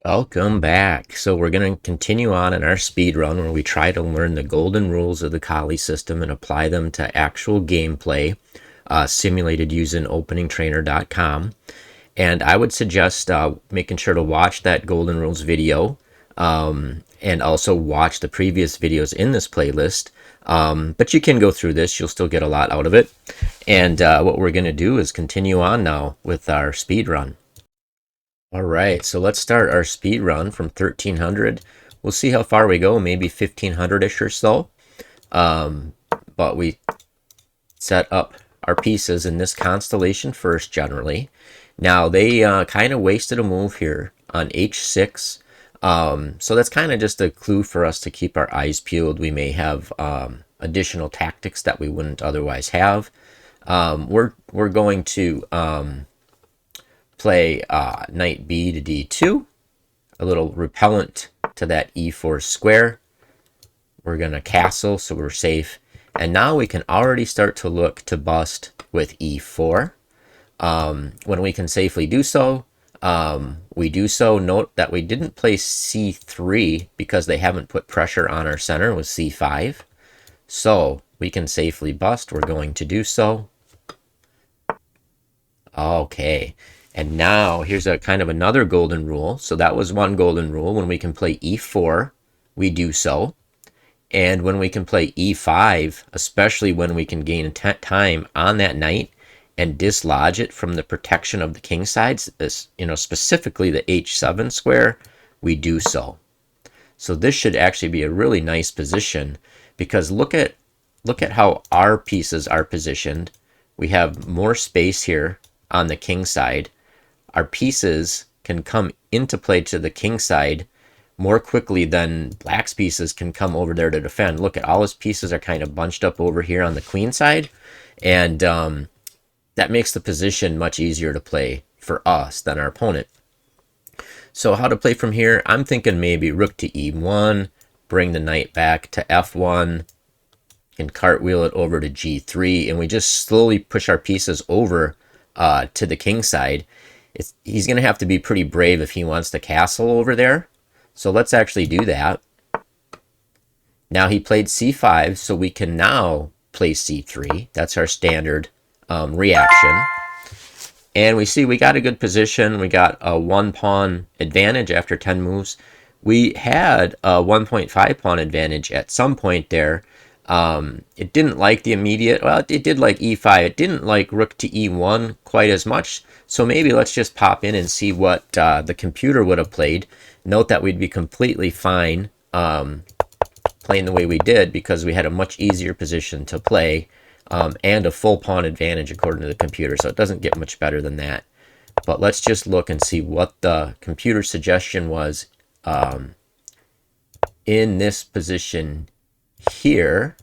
Welcome back. So we're going to continue on in our speed run where we try to learn the golden rules of the Colle system and apply them to actual gameplay simulated using openingtrainer.com. And I would suggest making sure to watch that golden rules video and also watch the previous videos in this playlist. But you can go through this. You'll still get a lot out of it. And what we're going to do is continue on now with our speed run. All right, so let's start our speed run from 1300. We'll see how far we go, maybe 1500-ish or so. But we set up our pieces in this constellation first, generally. Now, they kind of wasted a move here on h6. So that's kind of just a clue for us to keep our eyes peeled. We may have additional tactics that we wouldn't otherwise have. We're going to play knight b to d2, a little repellent to that e4 square. We're going to castle, so we're safe. And now we can already start to look to bust with e4. When we can safely do so, we do so. Note that we didn't play c3 because they haven't put pressure on our center with c5. So we can safely bust. We're going to do so. Okay. And now here's a kind of another golden rule. So that was one golden rule. When we can play e4, we do so. And when we can play e5, especially when we can gain time on that knight and dislodge it from the protection of the king sides, specifically the h7 square, we do so. So this should actually be a really nice position because look at how our pieces are positioned. We have more space here on the king side. Our pieces can come into play to the king side more quickly than black's pieces can come over there to defend. Look at all his pieces are kind of bunched up over here on the queen side, and that makes the position much easier to play for us than our opponent. So how to play from here? I'm thinking maybe rook to e1, bring the knight back to f1, and cartwheel it over to g3, and we just slowly push our pieces over to the king side. He's going to have to be pretty brave if he wants to castle over there. So let's actually do that. Now he played c5, so we can now play c3. That's our standard reaction. And we see we got a good position. We got a 1-pawn advantage after 10 moves. We had a 1.5 pawn advantage at some point there. It didn't like the immediate, well, it did like e5. It didn't like rook to e1 quite as much. So maybe let's just pop in and see what the computer would have played. Note that we'd be completely fine playing the way we did because we had a much easier position to play and a full pawn advantage according to the computer. So it doesn't get much better than that. But let's just look and see what the computer suggestion was in this position here.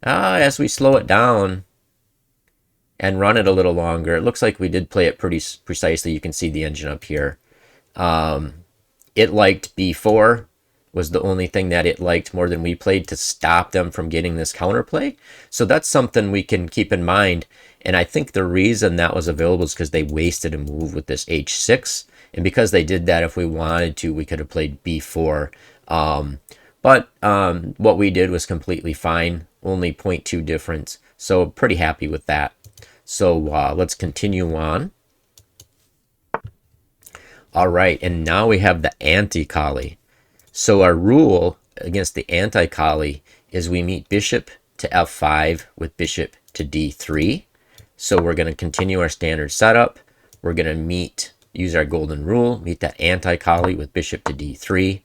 As we slow it down and run it a little longer, it looks like we did play it pretty precisely. You can see the engine up here. It liked b4, was the only thing that it liked more than we played to stop them from getting this counterplay. So that's something we can keep in mind. And I think the reason that was available is because they wasted a move with this h6. And because they did that, if we wanted to, we could have played b4. But what we did was completely fine, only 0.2 difference. So pretty happy with that. So let's continue on. All right, and now we have the anti-colle. So our rule against the anti-colle is we meet bishop to f5 with bishop to d3. So we're going to continue our standard setup. We're going to use our golden rule, meet that anti-colle with bishop to d3.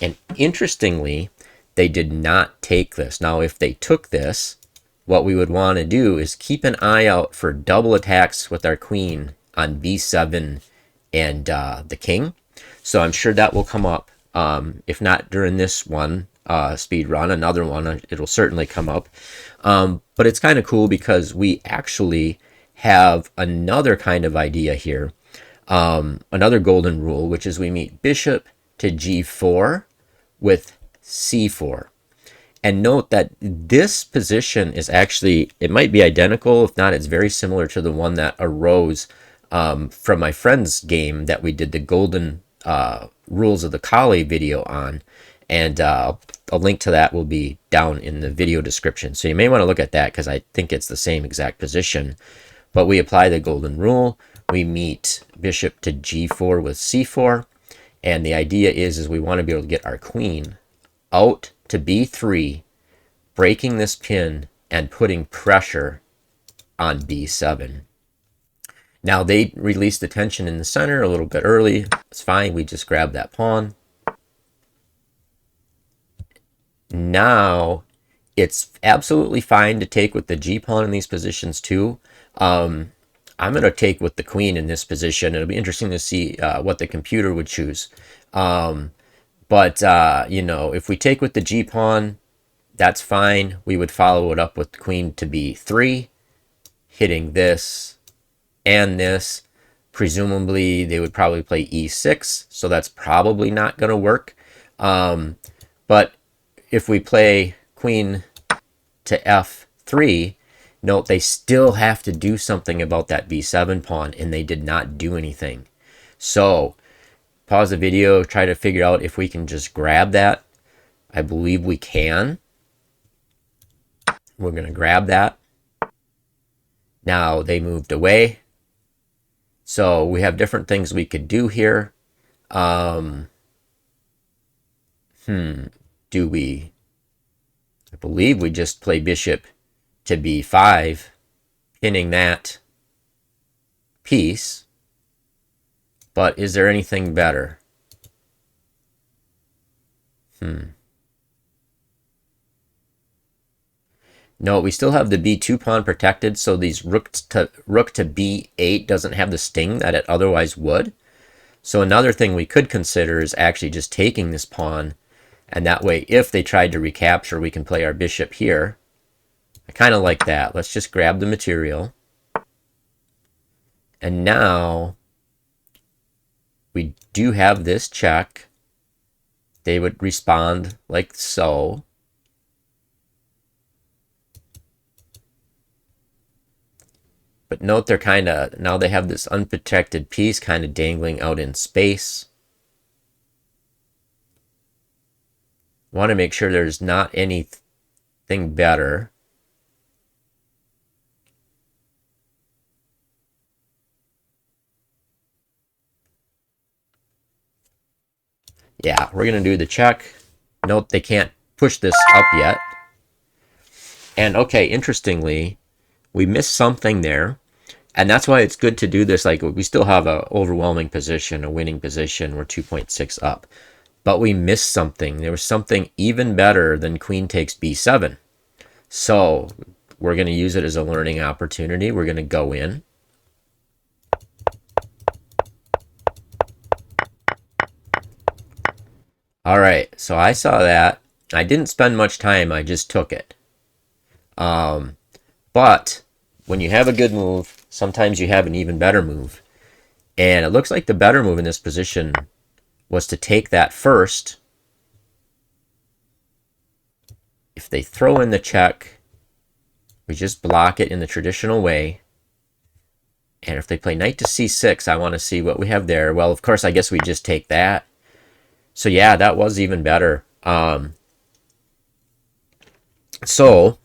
And interestingly, they did not take this. Now, if they took this, what we would want to do is keep an eye out for double attacks with our queen on b7 and the king. So I'm sure that will come up. If not during this one speed run, another one, it'll certainly come up. But it's kind of cool because we actually have another kind of idea here. Another golden rule, which is we meet bishop to g4 with c4. And note that this position is actually, it might be identical. If not, it's very similar to the one that arose from my friend's game that we did the golden rules of the Colle video on. And a link to that will be down in the video description. So you may want to look at that because I think it's the same exact position. But we apply the golden rule. We meet bishop to g4 with c4. And the idea is we want to be able to get our queen out to b3, breaking this pin and putting pressure on b7. Now they released the tension in the center a little bit early. It's fine. We just grab that pawn. Now it's absolutely fine to take with the g pawn in these positions too. I'm going to take with the queen in this position. It'll be interesting to see what the computer would choose. You know, if we take with the g pawn, that's fine. We would follow it up with the queen to b3, hitting this and this. Presumably they would probably play e6, so that's probably not going to work. But if we play queen to f3, note they still have to do something about that b7 pawn, and they did not do anything. So pause the video, try to figure out if we can just grab that. I believe we can. We're going to grab that. Now they moved away. So we have different things we could do here. Do we? I believe we just play bishop to b5, pinning that piece. But is there anything better? No, we still have the b2 pawn protected, so these rook to b8 doesn't have the sting that it otherwise would. So another thing we could consider is actually just taking this pawn, and that way if they tried to recapture, we can play our bishop here. I kind of like that. Let's just grab the material. And now we do have this check. They would respond like so. But note they're kind of, now they have this unprotected piece kind of dangling out in space. Want to make sure there's not anything better. Yeah, we're going to do the check. Note they can't push this up yet. And okay, interestingly, we missed something there. And that's why it's good to do this. Like, we still have an overwhelming position, a winning position. We're 2.6 up. But we missed something. There was something even better than queen takes b7. So we're going to use it as a learning opportunity. We're going to go in. All right, so I saw that. I didn't spend much time. I just took it. But when you have a good move, sometimes you have an even better move. And it looks like the better move in this position was to take that first. If they throw in the check, we just block it in the traditional way. And if they play knight to c6, I want to see what we have there. Well, of course, I guess we just take that. So yeah, that was even better. So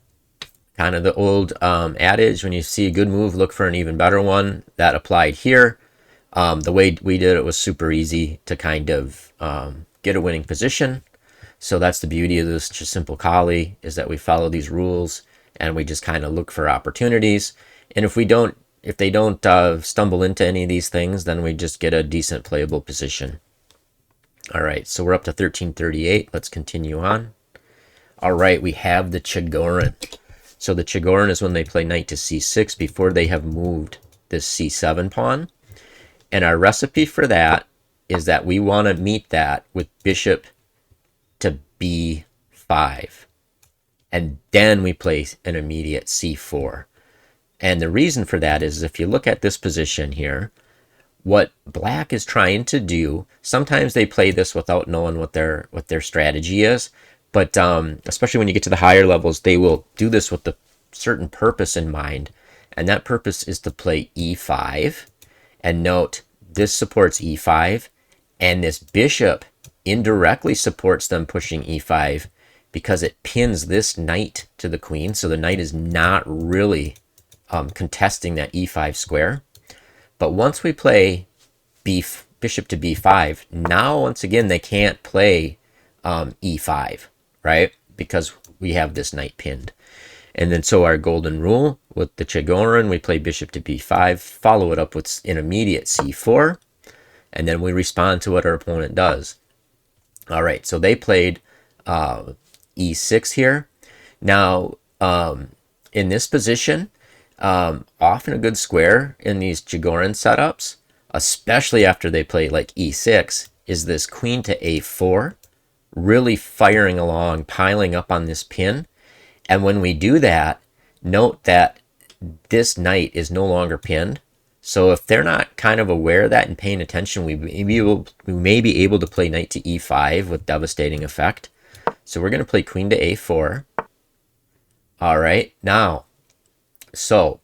kind of the old adage, when you see a good move, look for an even better one. That applied here. The way we did it was super easy to kind of get a winning position. So that's the beauty of this Chessimple Colle, is that we follow these rules and we just kind of look for opportunities. And if they don't stumble into any of these things, then we just get a decent playable position. All right, so we're up to 1338. Let's continue on. All right, we have the Chigorin. So the Chigorin is when they play knight to c6 before they have moved this c7 pawn. And our recipe for that is that we want to meet that with bishop to b5. And then we play an immediate c4. And the reason for that is if you look at this position here, what black is trying to do, sometimes they play this without knowing what their strategy is, but especially when you get to the higher levels, they will do this with a certain purpose in mind, and that purpose is to play e5, And note, this supports e5, and this bishop indirectly supports them pushing e5 because it pins this knight to the queen, so the knight is not really contesting that e5 square. But once we play bishop to b5, now once again they can't play e5, right? Because we have this knight pinned. And then so our golden rule with the Chigorin, we play bishop to b5, follow it up with an immediate c4, and then we respond to what our opponent does. All right, so they played e6 here. Now, in this position, often a good square in these Chigorin setups, especially after they play like e6, is this queen to a4, really firing along, piling up on this pin. And when we do that, note that this knight is no longer pinned. So if they're not kind of aware of that and paying attention, we may be able to play knight to e5 with devastating effect. So we're going to play queen to a4. All right, now, so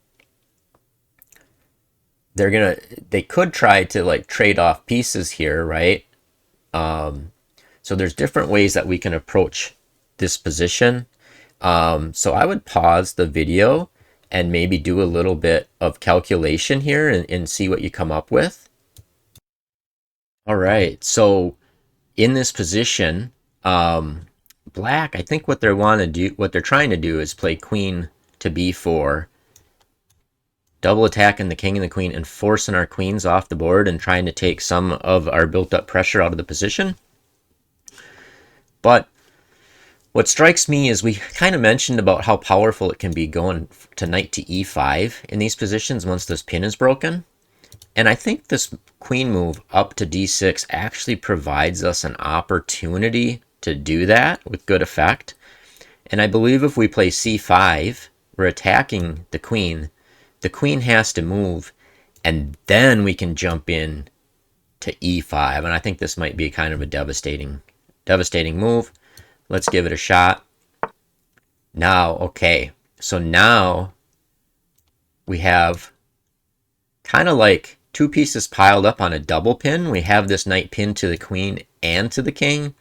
they could try to like trade off pieces here, right? So there's different ways that we can approach this position. So I would pause the video and maybe do a little bit of calculation here and see what you come up with. All right, so in this position, black, I think what they're trying to do is play queen to b4, double attacking the king and the queen and forcing our queens off the board and trying to take some of our built up pressure out of the position. But what strikes me is we kind of mentioned about how powerful it can be going to knight to e5 in these positions once this pin is broken. And I think this queen move up to d6 actually provides us an opportunity to do that with good effect. And I believe if we play c5, we're attacking the queen. The queen has to move, and then we can jump in to e5. And I think this might be kind of a devastating move. Let's give it a shot. Now, okay, so now we have kind of like two pieces piled up on a double pin. We have this knight pinned to the queen and to the king.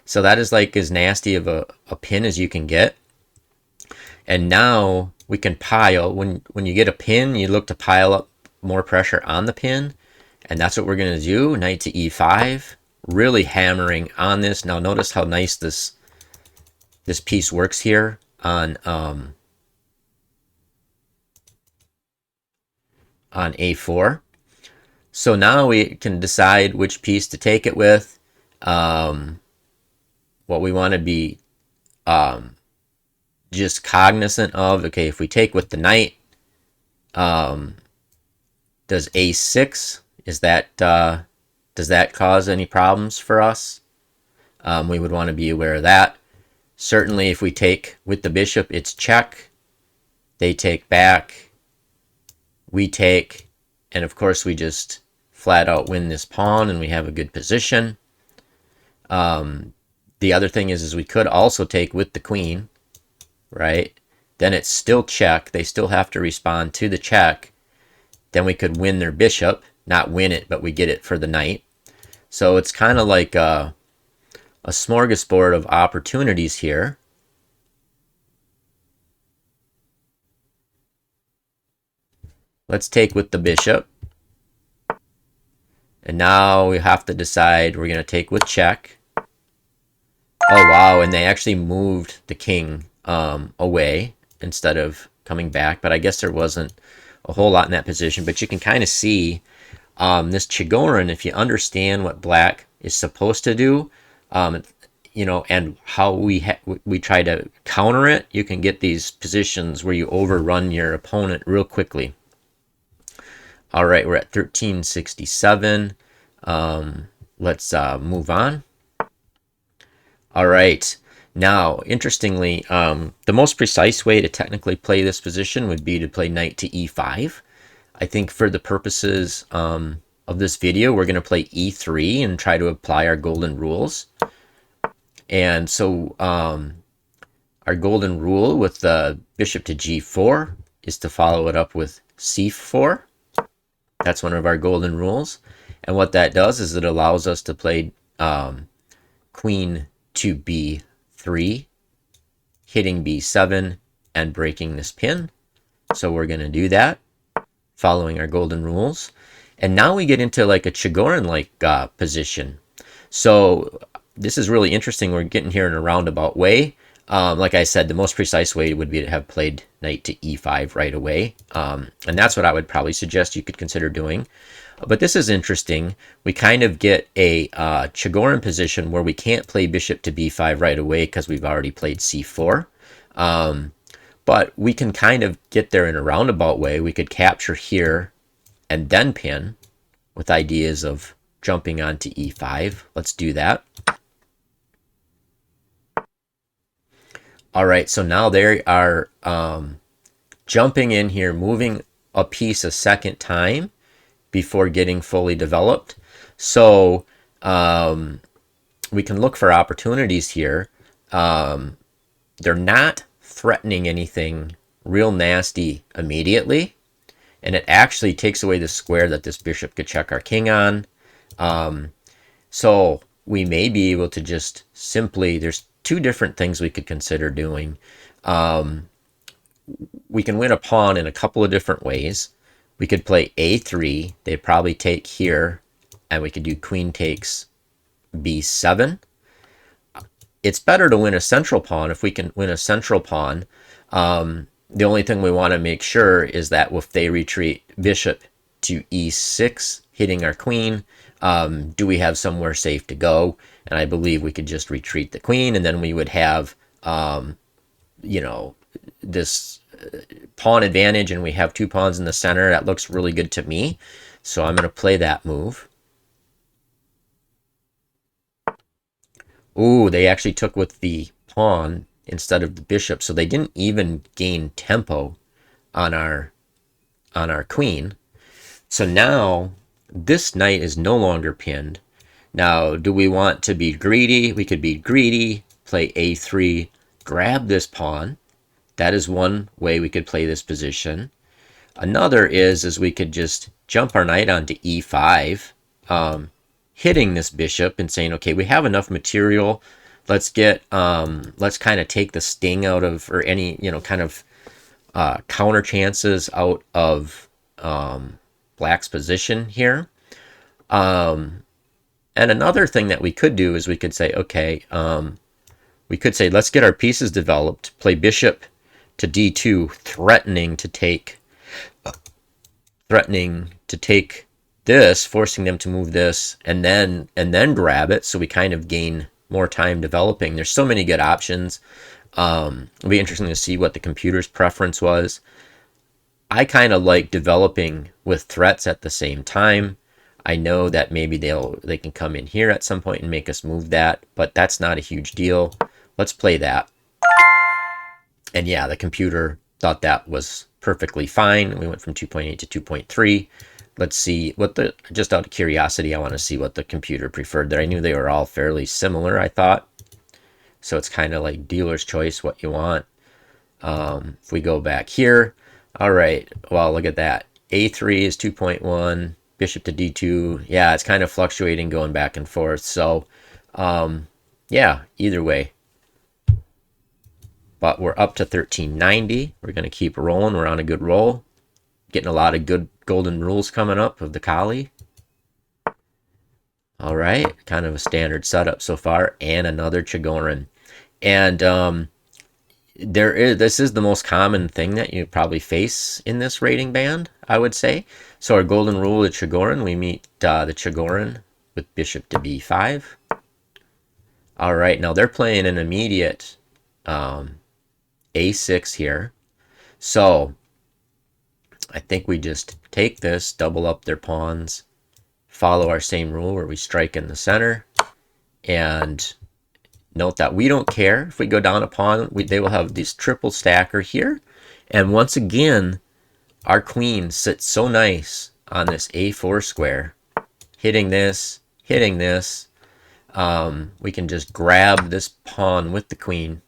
So that is like as nasty of a pin as you can get. And now we can pile, when you get a pin, you look to pile up more pressure on the pin. And that's what we're going to do, knight to e5, really hammering on this. Now notice how nice this piece works here on a4. So now we can decide which piece to take it with. What we want to be just cognizant of, okay, if we take with the knight, does a6, does that cause any problems for us? We would want to be aware of that. Certainly if we take with the bishop, it's check. They take back. We take. And of course, we just flat out win this pawn and we have a good position. The other thing is we could also take with the queen, right? Then it's still check. They still have to respond to the check. Then we could win their bishop. Not win it, but we get it for the knight. So it's kind of like a smorgasbord of opportunities here. Let's take with the bishop. And now we have to decide we're going to take with check. Oh, wow. And they actually moved the king away instead of coming back. But I guess there wasn't a whole lot in that position. But you can kind of see this Chigorin, if you understand what black is supposed to do, you know, and how we try to counter it, you can get these positions where you overrun your opponent real quickly. All right, we're at 1367. Let's move on. All right. Now, interestingly, the most precise way to technically play this position would be to play knight to e5. I think for the purposes of this video, we're going to play e3 and try to apply our golden rules. And so our golden rule with the bishop to g4 is to follow it up with c4. That's one of our golden rules. And what that does is it allows us to play queen to b3, hitting b7 and breaking this pin. So we're going to do that, following our golden rules. And now we get into like a Chigorin-like position. So this is really interesting. We're getting here in a roundabout way. Like I said, the most precise way would be to have played knight to e5 right away. And that's what I would probably suggest you could consider doing. But this is interesting. We kind of get a Chigorin position where we can't play bishop to b5 right away because we've already played c4. But we can kind of get there in a roundabout way. We could capture here and then pin with ideas of jumping onto e5. Let's do that. All right, so now they are jumping in here, moving a piece a second time before getting fully developed. So we can look for opportunities here. They're not threatening anything real nasty immediately, and it actually takes away the square that this bishop could check our king on. So we may be able to just simply, there's two different things we could consider doing. We can win a pawn in a couple of different ways. We could play a3. They probably take here, and we could do queen takes b7. It's better to win a central pawn if we can win a central pawn. The only thing we want to make sure is that if they retreat bishop to e6, hitting our queen, do we have somewhere safe to go? And I believe we could just retreat the queen, and then we would have, you know, this pawn advantage, and we have two pawns in the center. That looks really good to me. So I'm going to play that move. Ooh, they actually took with the pawn instead of the bishop, so they didn't even gain tempo on our queen. So now this knight is no longer pinned. Now, do we want to be greedy? We could be greedy, play a3, grab this pawn. That is one way we could play this position. Another is we could just jump our knight onto e5, hitting this bishop and saying, okay, we have enough material. Let's get, let's kind of take the sting out of, or any, you know, kind of counter chances out of black's position here. And another thing that we could do is we could say, okay, we could say, let's get our pieces developed, play bishop to d2, threatening to take this, forcing them to move this, and then grab it, so we kind of gain more time developing. There's so many good options. It'll be interesting to see what the computer's preference was. I kind of like developing with threats at the same time. I know that maybe they can come in here at some point and make us move that, but that's not a huge deal. Let's play that. And yeah, the computer thought that was perfectly fine. We went from 2.8 to 2.3. Let's see what just out of curiosity, I want to see what the computer preferred there. I knew they were all fairly similar, I thought. So it's kind of like dealer's choice, what you want. If we go back here, all right, well, look at that. A3 is 2.1, bishop to d2. Yeah, it's kind of fluctuating, going back and forth. So, yeah, either way. But we're up to 1390. We're going to keep rolling. We're on a good roll. Getting a lot of good golden rules coming up of the Colle. All right, kind of a standard setup so far, and another Chigorin. And this is the most common thing that you probably face in this rating band, I would say. So our golden rule at Chigorin, we meet the Chigorin with bishop to b5. All right, now they're playing an immediate a6 here. So I think we just take this, double up their pawns, follow our same rule where we strike in the center, and note that we don't care if we go down a pawn. They will have this triple stacker here. And once again, our queen sits so nice on this a4 square, hitting this, hitting this. We can just grab this pawn with the queen,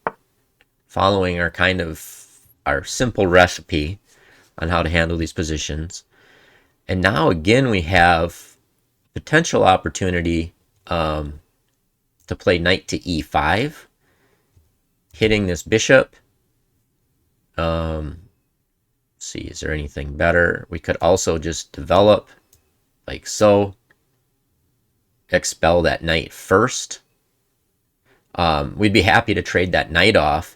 following our simple recipe on how to handle these positions. And now again we have potential opportunity to play knight to e5, hitting this bishop. See, is there anything better? We could also just develop like so, expel that knight first. We'd be happy to trade that knight off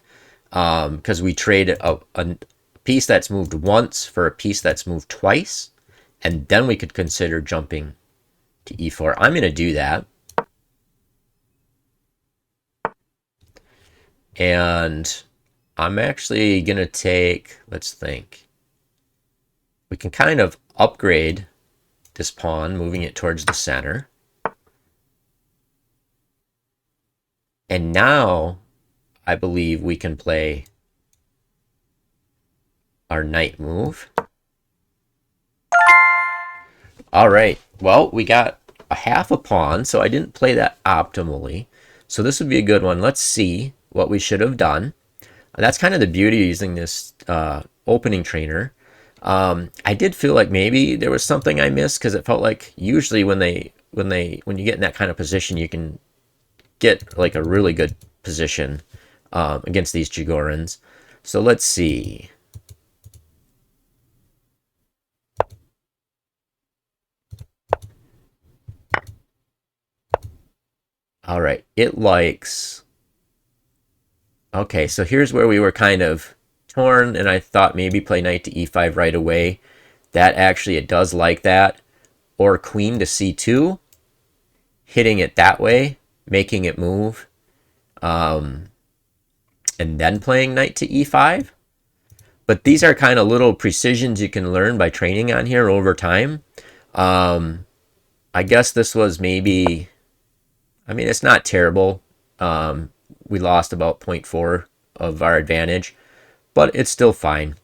because we trade a piece that's moved once for a piece that's moved twice, and then we could consider jumping to e4. I'm going to do that. And I'm actually going to take, let's think. We can kind of upgrade this pawn, moving it towards the center. And now I believe we can play our knight move. All right, well, we got a half a pawn, so I didn't play that optimally. So this would be a good one. Let's see what we should have done. That's kind of the beauty of using this opening trainer. I did feel like maybe there was something I missed, because it felt like usually when you get in that kind of position, you can get like a really good position against these Chigorins. So let's see. All right, it likes. Okay, so here's where we were kind of torn, and I thought maybe play knight to e5 right away. That actually, it does like that. Or queen to c2, hitting it that way, making it move, and then playing knight to e5. But these are kind of little precisions you can learn by training on here over time. I guess this was maybe, I mean, it's not terrible. We lost about 0.4 of our advantage, but it's still fine.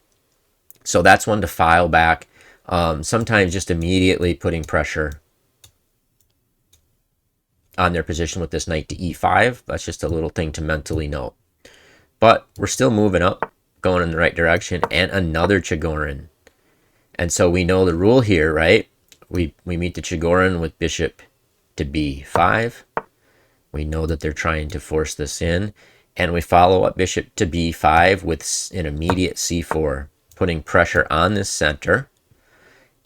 So that's one to file back. Sometimes just immediately putting pressure on their position with this knight to e5. That's just a little thing to mentally note. But we're still moving up, going in the right direction, and another Chigorin. And so we know the rule here, right? We meet the Chigorin with bishop to b5. We know that they're trying to force this in, and we follow up bishop to b5 with an immediate c4, putting pressure on this center.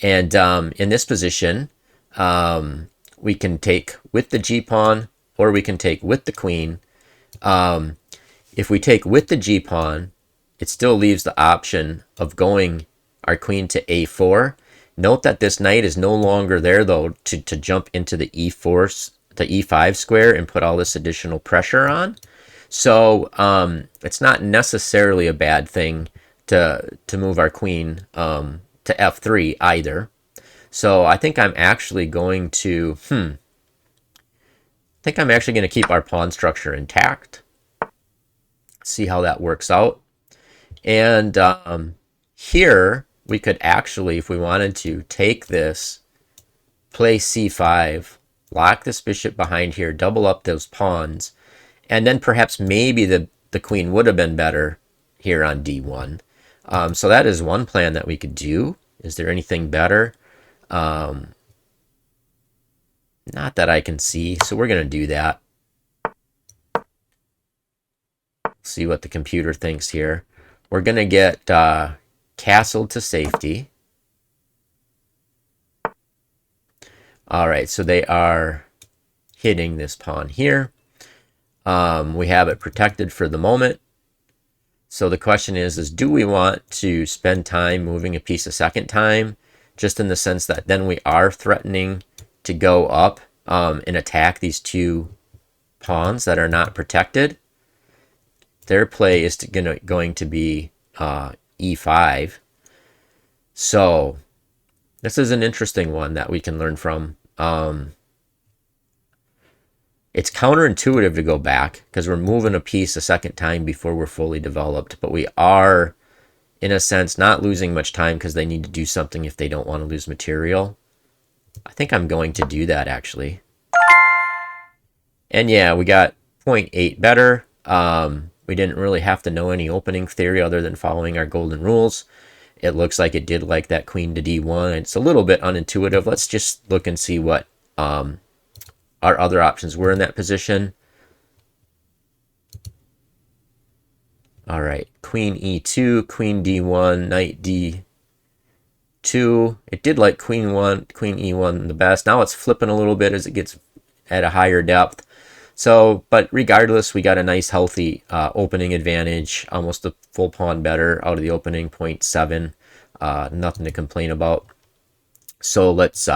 And in this position, we can take with the g-pawn, or we can take with the queen. If we take with the g-pawn, it still leaves the option of going our queen to a4. Note that this knight is no longer there, though, to jump into the e5 square and put all this additional pressure on. So it's not necessarily a bad thing to move our queen to f3 either. So I think I'm actually going to keep our pawn structure intact. See how that works out. And here we could actually, if we wanted to, take this, play c5, lock this bishop behind here, double up those pawns, and then perhaps maybe the queen would have been better here on d1. So that is one plan that we could do. Is there anything better? Not that I can see, so we're going to do that. See what the computer thinks here. We're going to get castled to safety. All right, so they are hitting this pawn here. We have it protected for the moment. So the question is do we want to spend time moving a piece a second time, just in the sense that then we are threatening to go up and attack these two pawns that are not protected? Their play is going to be e5. So this is an interesting one that we can learn from. It's counterintuitive to go back because we're moving a piece a second time before we're fully developed, but we are, in a sense, not losing much time because they need to do something if they don't want to lose material. I think I'm going to do that, actually. And yeah, we got 0.8 better. We didn't really have to know any opening theory other than following our golden rules. It looks like it did like that queen to d1. It's a little bit unintuitive. Let's just look and see what our other options were in that position. All right, queen e2, queen d1, knight d2. It did like queen e1 the best. Now it's flipping a little bit as it gets at a higher depth. So, but regardless, we got a nice healthy opening advantage, almost a full pawn better out of the opening, 0.7. Nothing to complain about. So let's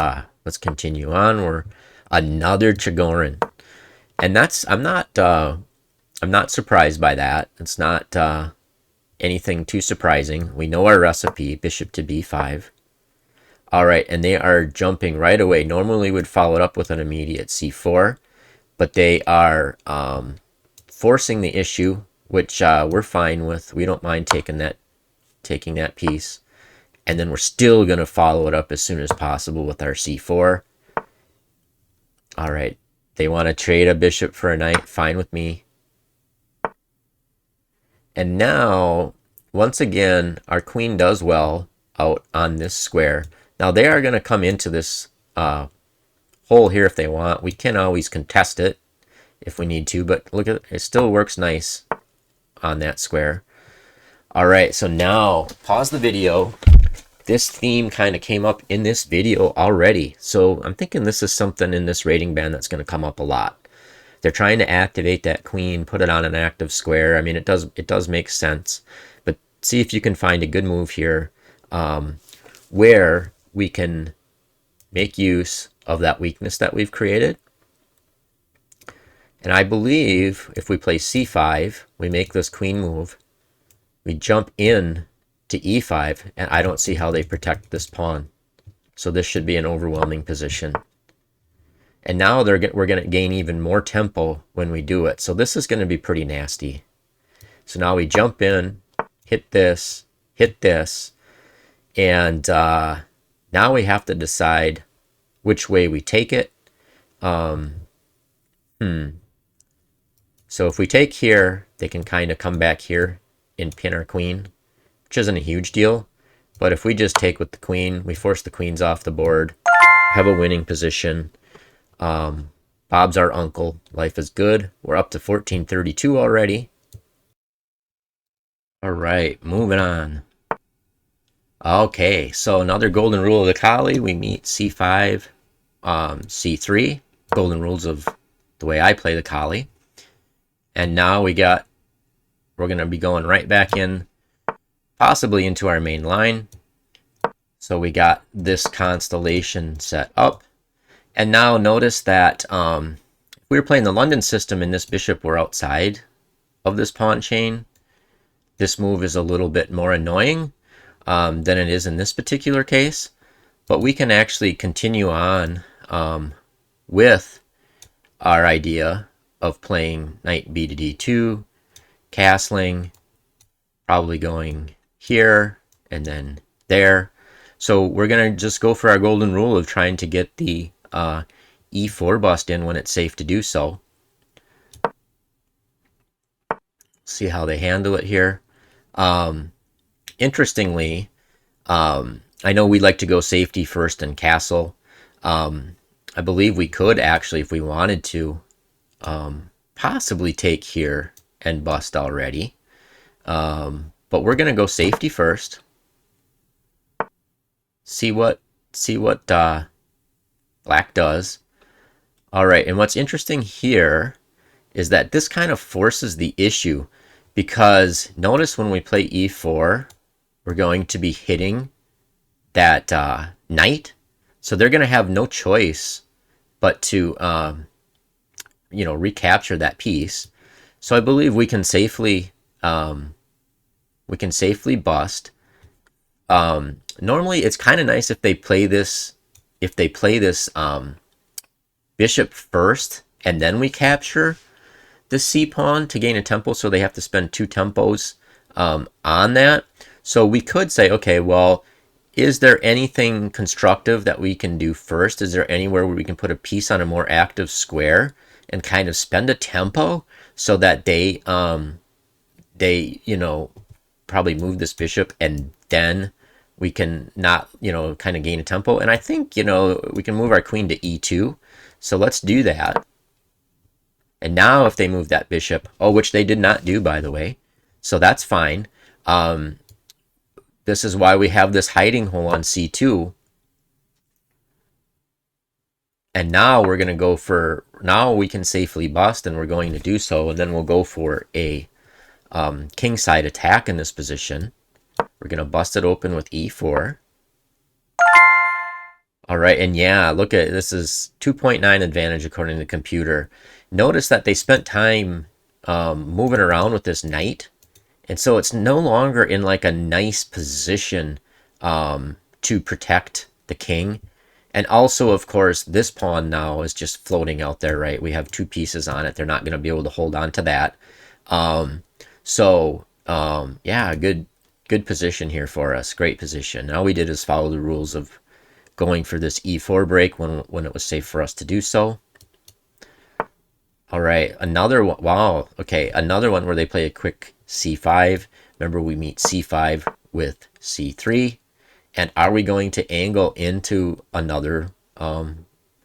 continue on. We're another Chigorin, and that's I'm not surprised by that. It's not anything too surprising. We know our recipe, bishop to b5. All right, and they are jumping right away. Normally we'd follow it up with an immediate c4, but they are forcing the issue, which we're fine with. We don't mind taking that piece. And then we're still going to follow it up as soon as possible with our c4. All right, they want to trade a bishop for a knight. Fine with me. And now, once again, our queen does well out on this square. Now, they are going to come into this hole here if they want. We can always contest it if we need to, but look at it. It still works nice on that square. All right, so now pause the video. This theme kind of came up in this video already. So I'm thinking this is something in this rating band that's going to come up a lot. They're trying to activate that queen, put it on an active square. I mean, it does make sense. But see if you can find a good move here where we can make use of that weakness that we've created. And I believe if we play c5, we make this queen move, we jump in to e5, and I don't see how they protect this pawn. So this should be an overwhelming position. And now we're going to gain even more tempo when we do it. So this is going to be pretty nasty. So now we jump in, hit this, and now we have to decide which way we take it. So if we take here, they can kind of come back here and pin our queen, which isn't a huge deal. But if we just take with the queen, we force the queens off the board, have a winning position. Bob's our uncle. Life is good. We're up to 1432 already. All right, moving on. Okay, so another golden rule of the Colle. We meet c5, c3. Golden rules of the way I play the Colle. And now we're going to be going right back in, possibly into our main line. So we got this constellation set up. And now notice that if we were playing the London system and this bishop were outside of this pawn chain, this move is a little bit more annoying than it is in this particular case. But we can actually continue on with our idea of playing knight b to d2, castling, probably going here and then there. So we're going to just go for our golden rule of trying to get the e4 bust in when it's safe to do so. See how they handle it here. Interestingly, I know we like to go safety first and castle. I believe we could actually, if we wanted to, possibly take here and bust already. But we're going to go safety first. See what black does. All right, and what's interesting here is that this kind of forces the issue, because notice when we play e4, we're going to be hitting that knight. So they're going to have no choice but to recapture that piece. So I believe we can safely bust. Normally it's kind of nice if they play this bishop first and then we capture the c pawn to gain a tempo, so they have to spend 2 tempos on that. So we could say, okay, well, is there anything constructive that we can do first? Is there anywhere where we can put a piece on a more active square and kind of spend a tempo so that they probably move this bishop and then we can not, kind of gain a tempo. And I think, we can move our queen to e2. So let's do that. And now if they move that bishop, which they did not do, by the way, so that's fine. This is why we have this hiding hole on c2. And now we're going to go for, now we can safely bust, and we're going to do so. And then we'll go for a kingside attack in this position. We're going to bust it open with e4. All right, and yeah, look at this is 2.9 advantage according to the computer. Notice that they spent time moving around with this knight, and so it's no longer in like a nice position to protect the king. And also, of course, this pawn now is just floating out there, right? We have two pieces on it. They're not going to be able to hold on to that. Yeah, good position here for us. Great position. All we did is follow the rules of going for this e4 break when it was safe for us to do so. All right, another one. Wow, okay, another one where they play a quick c5. Remember, we meet c5 with c3. And are we going to angle into another? We'll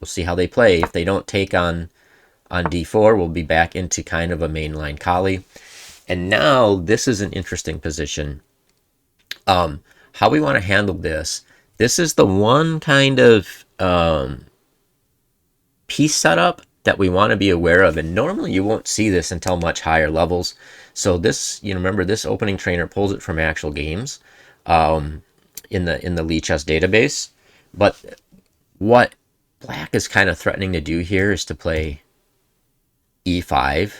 see how they play. If they don't take on d4, we'll be back into kind of a mainline Colle. And now this is an interesting position. How we want to handle this. This is the one kind of piece setup that we want to be aware of. And normally you won't see this until much higher levels. So this, remember, this opening trainer pulls it from actual games in the Lichess database. But what black is kind of threatening to do here is to play e5.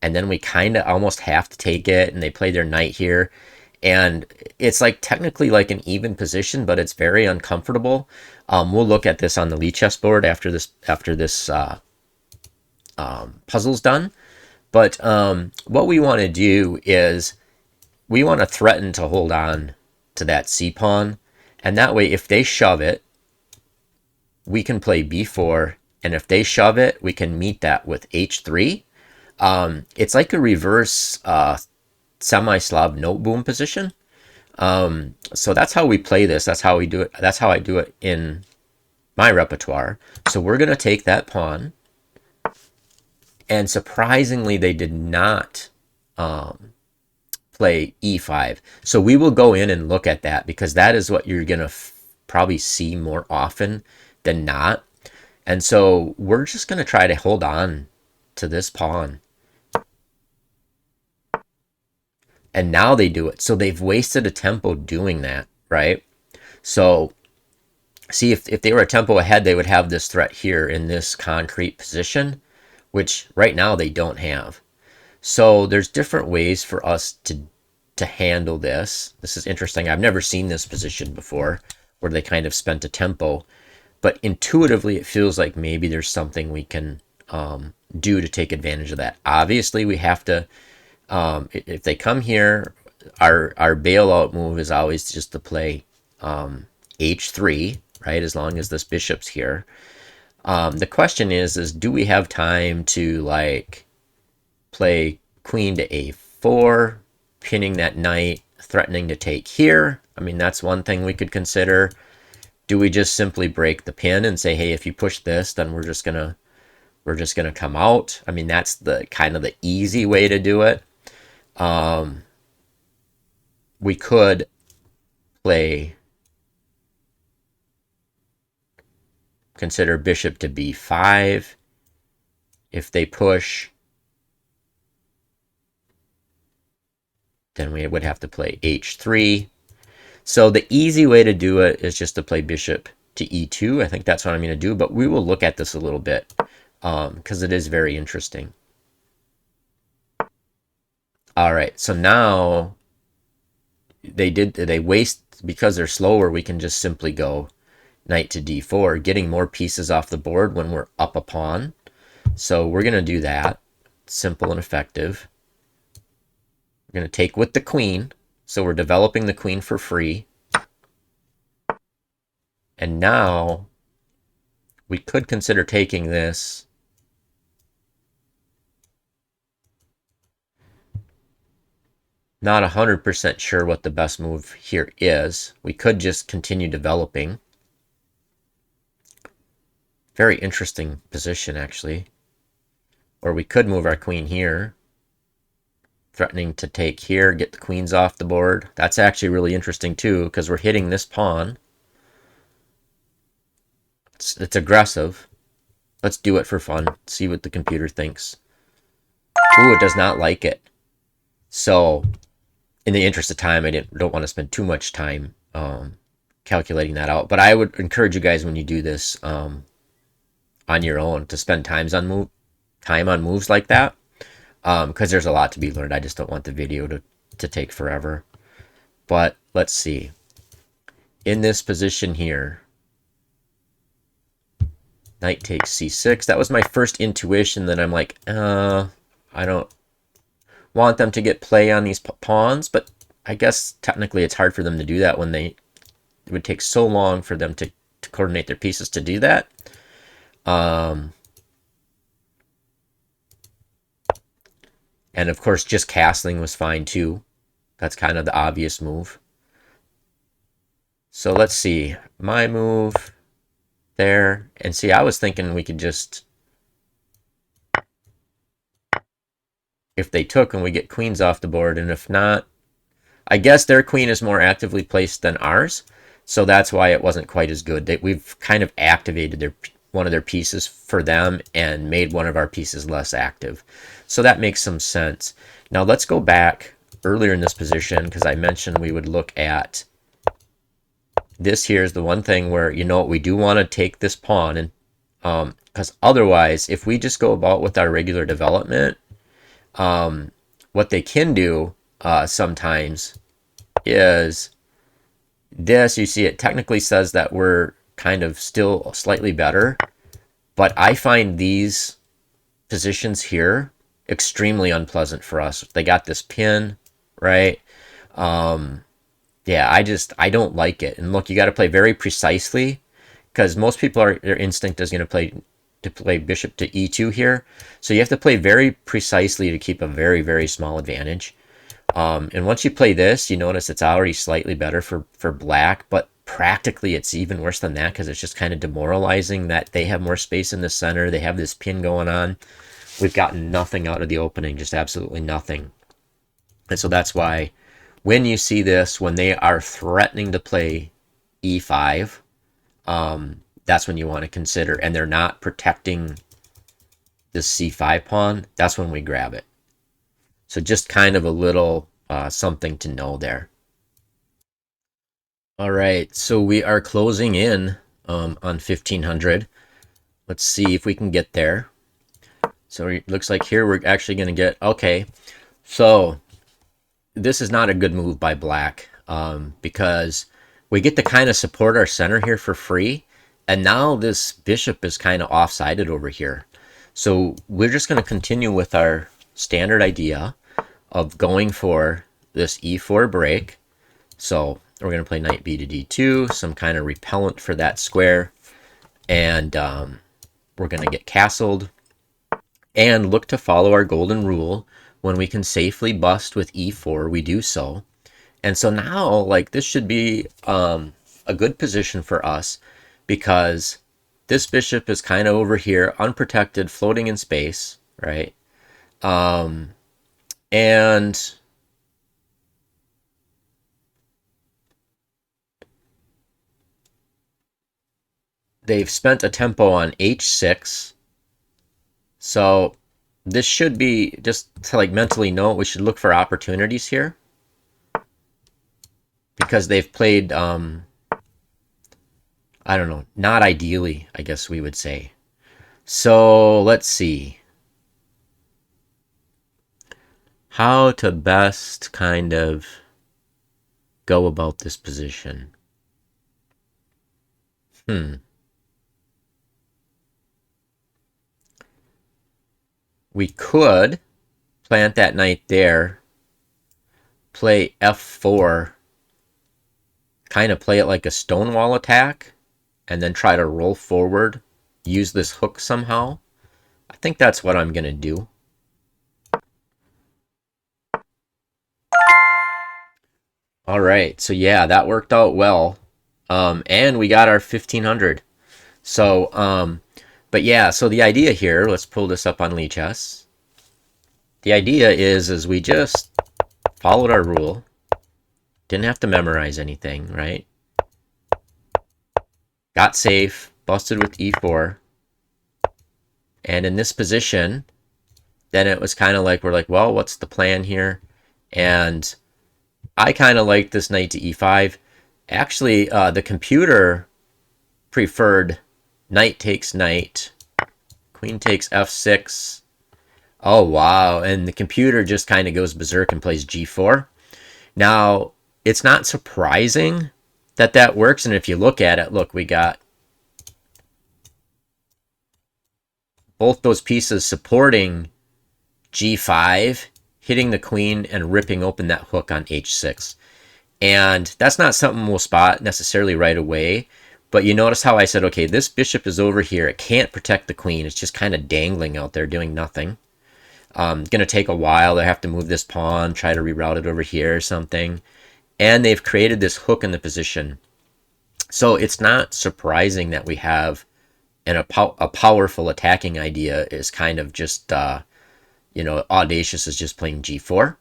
And then we kind of almost have to take it. And they play their knight here. And it's like technically like an even position, but it's very uncomfortable. We'll look at this on the Lichess board after this puzzle's done. But what we want to do is we want to threaten to hold on to that c pawn, and that way if they shove it, we can play b4, and if they shove it, we can meet that with h3. It's like a reverse semi-Slav note boom position. So that's how we play this. That's how we do it. That's how I do it in my repertoire. So we're going to take that pawn. And surprisingly, they did not play e5. So we will go in and look at that, because that is what you're going to probably see more often than not. And so we're just going to try to hold on to this pawn. And now they do it. So they've wasted a tempo doing that, right? So see, if they were a tempo ahead, they would have this threat here in this concrete position, which right now they don't have. So there's different ways for us to handle this. This is interesting. I've never seen this position before where they kind of spent a tempo. But intuitively, it feels like maybe there's something we can do to take advantage of that. Obviously, we have to... if they come here, our bailout move is always just to play h3, right? As long as this bishop's here. The question is do we have time to like play queen to a4, pinning that knight, threatening to take here? I mean, that's one thing we could consider. Do we just simply break the pin and say, hey, if you push this, then we're just gonna come out? I mean, that's the kind of the easy way to do it. We could consider bishop to b5. If they push, then we would have to play h3. So the easy way to do it is just to play bishop to e2. I think that's what I'm going to do, but we will look at this a little bit because it is very interesting. All right, so now they waste, because they're slower, we can just simply go knight to d4, getting more pieces off the board when we're up a pawn. So we're going to do that. Simple and effective. We're going to take with the queen. So we're developing the queen for free. And now we could consider taking this. Not 100% sure what the best move here is. We could just continue developing. Very interesting position, actually. Or we could move our queen here, threatening to take here, get the queens off the board. That's actually really interesting, too, because we're hitting this pawn. It's aggressive. Let's do it for fun. See what the computer thinks. Ooh, it does not like it. So, in the interest of time, I don't want to spend too much time calculating that out. But I would encourage you guys when you do this on your own to spend time on moves like that, because there's a lot to be learned. I just don't want the video to take forever. But let's see. In this position here, knight takes c6. That was my first intuition. Then I'm like, I don't want them to get play on these pawns, but I guess technically it's hard for them to do that when it would take so long for them to coordinate their pieces to do that. And of course, just castling was fine too. That's kind of the obvious move. So let's see. My move there. And see, I was thinking we could just... if they took and we get queens off the board, and if not, I guess their queen is more actively placed than ours, so that's why it wasn't quite as good. We've kind of activated one of their pieces for them and made one of our pieces less active. So that makes some sense. Now let's go back earlier in this position, because I mentioned we would look at this. Here is the one thing where, you know, we do want to take this pawn, and because otherwise, if we just go about with our regular development, what they can do sometimes is this. You see, it technically says that we're kind of still slightly better, but I find these positions here extremely unpleasant for us. They got this pin, right? Yeah, I don't like it. And look, you got to play very precisely, because most people their instinct is going to play bishop to e2 here. So you have to play very precisely to keep a very, very small advantage. And once you play this, you notice it's already slightly better for black, but practically it's even worse than that, because it's just kind of demoralizing that they have more space in the center. They have this pin going on. We've gotten nothing out of the opening, just absolutely nothing. And so that's why when you see this, when they are threatening to play e5, that's when you want to consider, and they're not protecting the c5 pawn, that's when we grab it. So just kind of a little something to know there. All right, so we are closing in on 1500. Let's see if we can get there. So it looks like here we're actually going to get... okay, so this is not a good move by black, because we get to kind of support our center here for free, and now this bishop is kind of offsided over here. So we're just going to continue with our standard idea of going for this e4 break. So we're going to play knight b to d2, some kind of repellent for that square, and we're going to get castled and look to follow our golden rule. When we can safely bust with e4, we do so. And so now, like, this should be a good position for us, because this bishop is kind of over here, unprotected, floating in space, right? And they've spent a tempo on h6. So this should be, just to like mentally note, we should look for opportunities here, because they've played, I don't know, not ideally, I guess we would say. So let's see how to best kind of go about this position. We could plant that knight there, play f4, kind of play it like a stonewall attack, and then try to roll forward, use this hook somehow. I think that's what I'm going to do. All right. So yeah, that worked out well. And we got our 1500. So, but yeah, so the idea here, let's pull this up on Lichess. The idea is we just followed our rule. Didn't have to memorize anything, right? Got safe, busted with e4. And in this position, then it was kind of like, we're like, well, what's the plan here? And I kind of like this knight to e5. Actually, the computer preferred knight takes knight, queen takes f6. Oh, wow. And the computer just kind of goes berserk and plays g4. Now, it's not surprising that that works. And if you look at it, look, we got both those pieces supporting g5, hitting the queen and ripping open that hook on h6. And that's not something we'll spot necessarily right away. But you notice how I said, okay, this bishop is over here. It can't protect the queen. It's just kind of dangling out there doing nothing. Going to take a while. They have to move this pawn, try to reroute it over here or something. And they've created this hook in the position. So it's not surprising that we have a powerful attacking idea is kind of just, Audacious is just playing g4.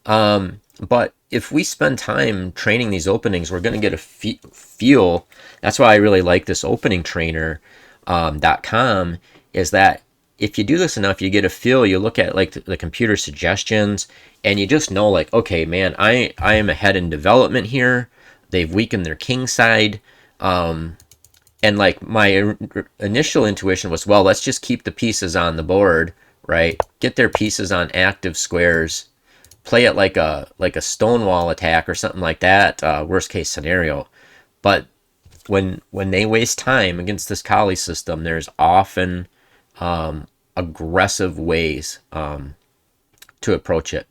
But if we spend time training these openings, we're going to get a feel. That's why I really like this opening trainer.com, is that if you do this enough, you get a feel. You look at like the computer suggestions and you just know like, okay, man, I am ahead in development here. They've weakened their king side. And like my initial intuition was, well, let's just keep the pieces on the board, right? Get their pieces on active squares, play it like a stonewall attack or something like that, worst case scenario. But when they waste time against this Colle system, there's often aggressive ways to approach it.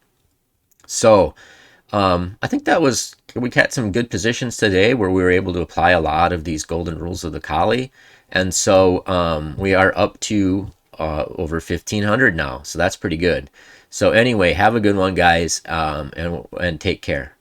So I think we got some good positions today where we were able to apply a lot of these golden rules of the Colle. And so we are up to over 1500 now. So that's pretty good. So anyway, have a good one, guys, and take care.